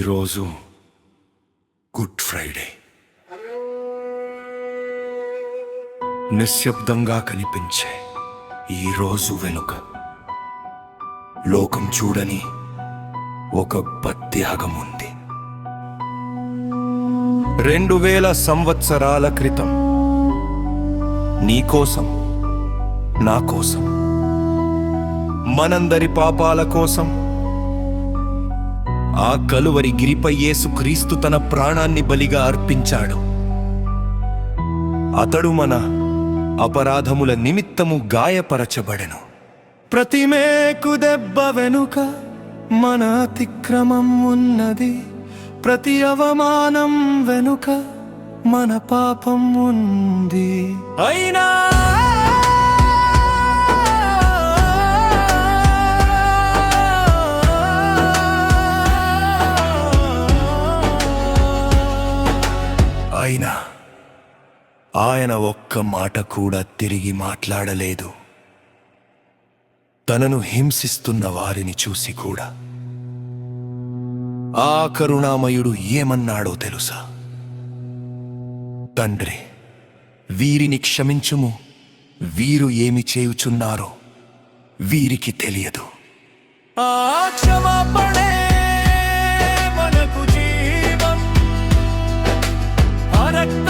ఈరోజు good Friday. నిశ్శబ్దంగా కనిపించే ఈరోజు వెనుక లోకం చూడని ఒక త్యాగం ఉంది. 2000 సంవత్సరాల క్రితం నీకోసం, నా కోసం, మనందరి పాపాల కోసం ఆ కలువరి గిరిపై యేసుక్రీస్తు తన ప్రాణాన్ని బలిగా అర్పించాడు. అతడు మన అపరాధముల నిమిత్తము గాయపరచబడెను. ప్రతి మేకు దెబ్బ వెనుక మన అతిక్రమం ఉన్నది. ప్రతి అవమానం వెనుక మన పాపం ఉంది. అయినా ఆయన ఒక్క మాట కూడా తిరిగి మాట్లాడలేదు. తనను హింసిస్తున్న వారిని చూసి కూడా. ఆ కరుణామయుడు ఏమన్నాడో తెలుసా? తండ్రి, వీరిని క్షమించుము, వీరు ఏమి చేయుచున్నారో వీరికి తెలియదు. ఆ క్షమాపణే మనకు జీవం. ఆ రక్త